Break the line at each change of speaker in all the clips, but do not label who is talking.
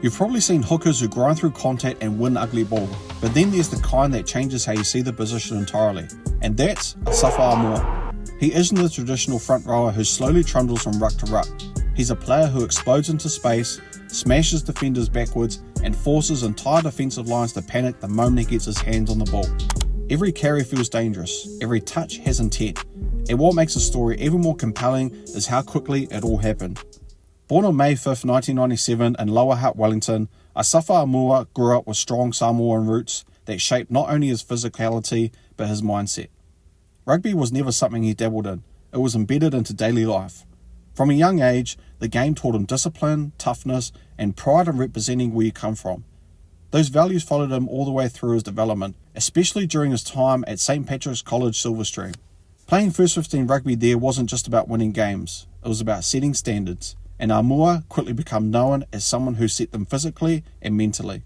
You've probably seen hookers who grind through contact and win ugly ball, but then there's the kind that changes how you see the position entirely, and that's Asafo Aumua. He isn't the traditional front rower who slowly trundles from ruck to ruck. He's a player who explodes into space, smashes defenders backwards, and forces entire defensive lines to panic the moment he gets his hands on the ball. Every carry feels dangerous, every touch has intent, and what makes the story even more compelling is how quickly it all happened. Born on May 5, 1997 in Lower Hutt, Wellington, Asafo Aumua grew up with strong Samoan roots that shaped not only his physicality but his mindset. Rugby was never something he dabbled in, it was embedded into daily life. From a young age, the game taught him discipline, toughness, and pride in representing where you come from. Those values followed him all the way through his development, especially during his time at St Patrick's College Silverstream. Playing first 15 rugby there wasn't just about winning games, it was about setting standards, and Aumua quickly became known as someone who set them physically and mentally.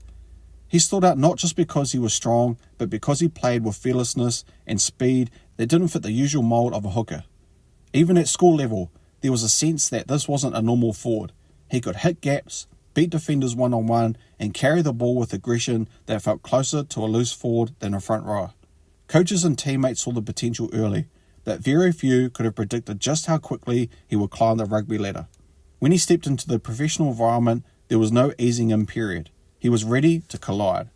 He stood out not just because he was strong, but because he played with fearlessness and speed that didn't fit the usual mould of a hooker. Even at school level, there was a sense that this wasn't a normal forward. He could hit gaps, beat defenders one-on-one, and carry the ball with aggression that felt closer to a loose forward than a front rower. Coaches and teammates saw the potential early, but very few could have predicted just how quickly he would climb the rugby ladder. When he stepped into the professional environment, there was no easing in period. He was ready to collide.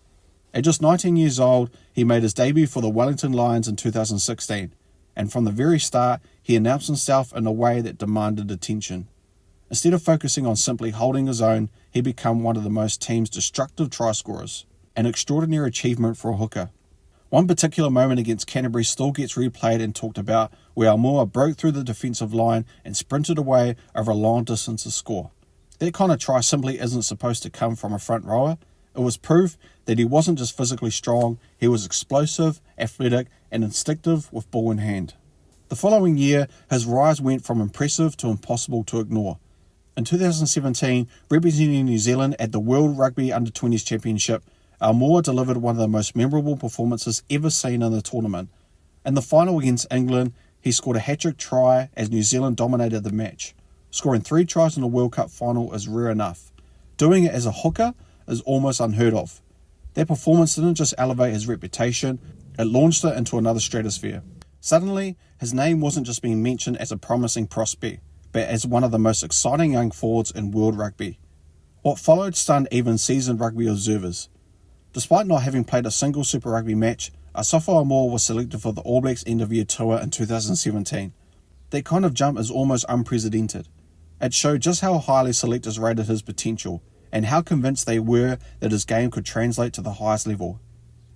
At just 19 years old, he made his debut for the Wellington Lions in 2016, and from the very start, he announced himself in a way that demanded attention. Instead of focusing on simply holding his own, he became one of the most team's destructive try scorers, an extraordinary achievement for a hooker. One particular moment against Canterbury still gets replayed and talked about, where Aumua broke through the defensive line and sprinted away over a long distance to score. That kind of try simply isn't supposed to come from a front rower. It was proof that he wasn't just physically strong, he was explosive, athletic, and instinctive with ball in hand. The following year, his rise went from impressive to impossible to ignore. In 2017, representing New Zealand at the World Rugby Under-20s Championship, Aumua delivered one of the most memorable performances ever seen in the tournament. In the final against England, he scored a hat-trick try as New Zealand dominated the match. Scoring 3 tries in a World Cup final is rare enough. Doing it as a hooker is almost unheard of. That performance didn't just elevate his reputation, it launched it into another stratosphere. Suddenly, his name wasn't just being mentioned as a promising prospect, but as one of the most exciting young forwards in world rugby. What followed stunned even seasoned rugby observers. Despite not having played a single Super Rugby match, Asafo Aumua was selected for the All Blacks end-of-year tour in 2017. That kind of jump is almost unprecedented. It showed just how highly selectors rated his potential, and how convinced they were that his game could translate to the highest level.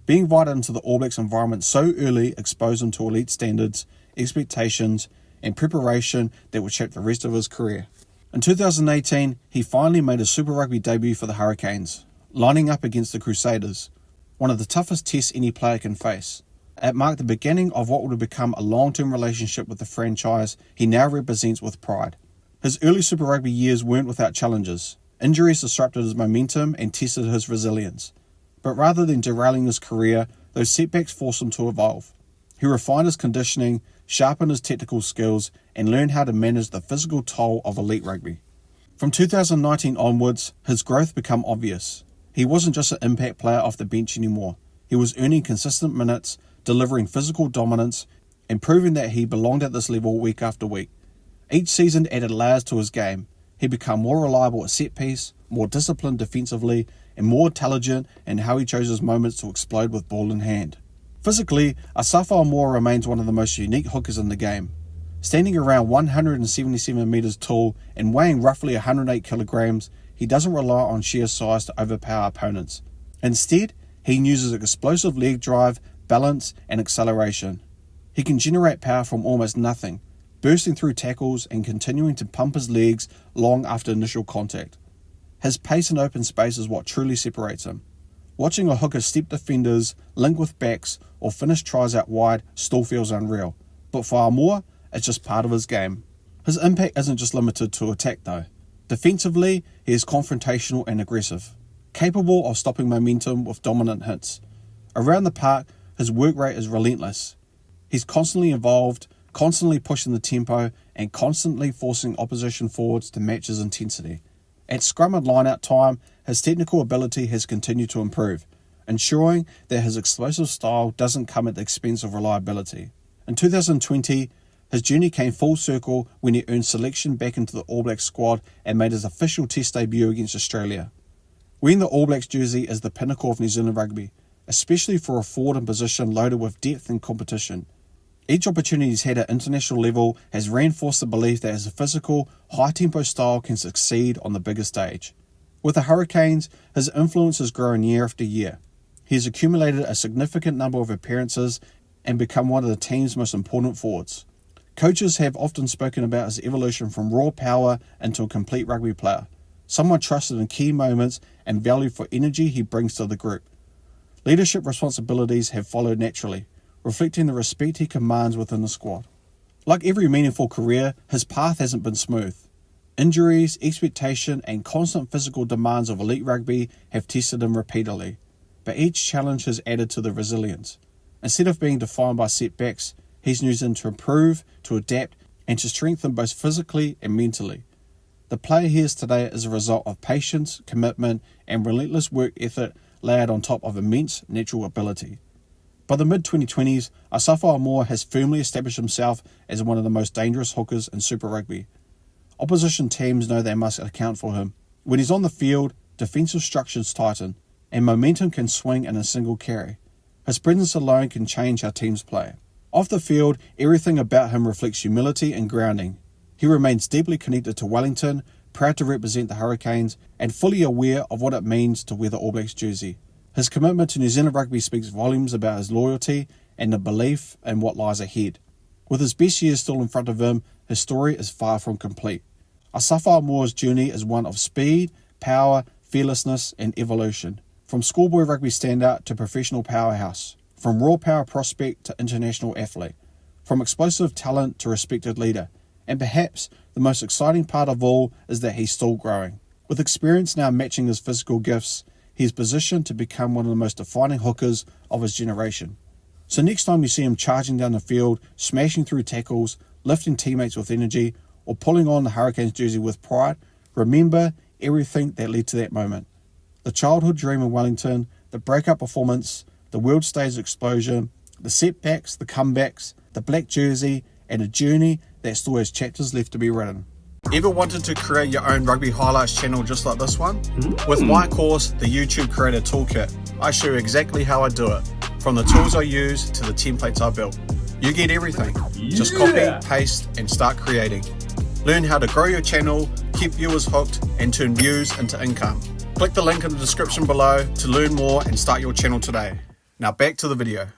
Being invited into the All Blacks environment so early exposed him to elite standards, expectations, and preparation that would shape the rest of his career. In 2018, he finally made his Super Rugby debut for the Hurricanes, lining up against the Crusaders, one of the toughest tests any player can face. It marked the beginning of what would have become a long-term relationship with the franchise he now represents with pride. His early Super Rugby years weren't without challenges. Injuries disrupted his momentum and tested his resilience. But rather than derailing his career, those setbacks forced him to evolve. He refined his conditioning, sharpened his technical skills, and learned how to manage the physical toll of elite rugby. From 2019 onwards, his growth became obvious. He wasn't just an impact player off the bench anymore. He was earning consistent minutes, delivering physical dominance, and proving that he belonged at this level week after week. Each season added layers to his game. He became more reliable at set piece, more disciplined defensively, and more intelligent in how he chose his moments to explode with ball in hand. Physically, Asafo Aumua remains one of the most unique hookers in the game. Standing around 177 metres tall and weighing roughly 108 kilograms, he doesn't rely on sheer size to overpower opponents. Instead, he uses explosive leg drive, balance, and acceleration. He can generate power from almost nothing, bursting through tackles and continuing to pump his legs long after initial contact. His pace in open space is what truly separates him. Watching a hooker step defenders, link with backs, or finish tries out wide still feels unreal. But for Aumua, it's just part of his game. His impact isn't just limited to attack though. Defensively, he is confrontational and aggressive, capable of stopping momentum with dominant hits. Around the park, his work rate is relentless. He's constantly involved, constantly pushing the tempo, and constantly forcing opposition forwards to match his intensity. At scrum and line-out time, his technical ability has continued to improve, ensuring that his explosive style doesn't come at the expense of reliability. In 2020, his journey came full circle when he earned selection back into the All Blacks squad and made his official Test debut against Australia. Wearing the All Blacks jersey is the pinnacle of New Zealand rugby, especially for a forward and position loaded with depth and competition. Each opportunity he's had at international level has reinforced the belief that his physical, high-tempo style can succeed on the bigger stage. With the Hurricanes, his influence has grown year after year. He has accumulated a significant number of appearances and become one of the team's most important forwards. Coaches have often spoken about his evolution from raw power into a complete rugby player, someone trusted in key moments and valued for energy he brings to the group. Leadership responsibilities have followed naturally, reflecting the respect he commands within the squad. Like every meaningful career, his path hasn't been smooth. Injuries, expectation, and constant physical demands of elite rugby have tested him repeatedly, but each challenge has added to the resilience. Instead of being defined by setbacks, he's used them to improve, to adapt, and to strengthen both physically and mentally. The player he is today is a result of patience, commitment, and relentless work ethic layered on top of immense natural ability. By the mid-2020s, Asafo Aumua has firmly established himself as one of the most dangerous hookers in Super Rugby. Opposition teams know they must account for him. When he's on the field, defensive structures tighten, and momentum can swing in a single carry. His presence alone can change how teams play. Off the field, everything about him reflects humility and grounding. He remains deeply connected to Wellington, proud to represent the Hurricanes, and fully aware of what it means to wear the All Blacks jersey. His commitment to New Zealand rugby speaks volumes about his loyalty and the belief in what lies ahead. With his best years still in front of him, his story is far from complete. Asafo Aumua's journey is one of speed, power, fearlessness, and evolution. From schoolboy rugby standout to professional powerhouse. From raw power prospect to international athlete. From explosive talent to respected leader. And perhaps the most exciting part of all is that he's still growing. With experience now matching his physical gifts, he is positioned to become one of the most defining hookers of his generation. So next time you see him charging down the field, smashing through tackles, lifting teammates with energy, or pulling on the Hurricanes jersey with pride, remember everything that led to that moment. The childhood dream in Wellington, the breakout performance, the world stage explosion, the setbacks, the comebacks, the black jersey, and a journey that still has chapters left to be written. Ever wanted to create your own rugby highlights channel just like this one? With my course, the YouTube Creator Toolkit, I show you exactly how I do it, from the tools I use to the templates I built. You get everything. Just copy, paste, and start creating. Learn how to grow your channel, keep viewers hooked, and turn views into income. Click the link in the description below to learn more and start your channel today. Now back to the video.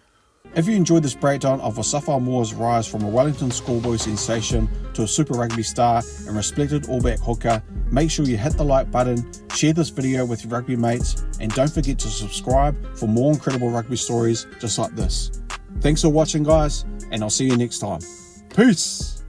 If you enjoyed this breakdown of Asafo Aumua's rise from a Wellington schoolboy sensation to a Super Rugby star and respected All Black hooker, make sure you hit the like button, share this video with your rugby mates, and don't forget to subscribe for more incredible rugby stories just like this. Thanks for watching, guys, and I'll see you next time. Peace!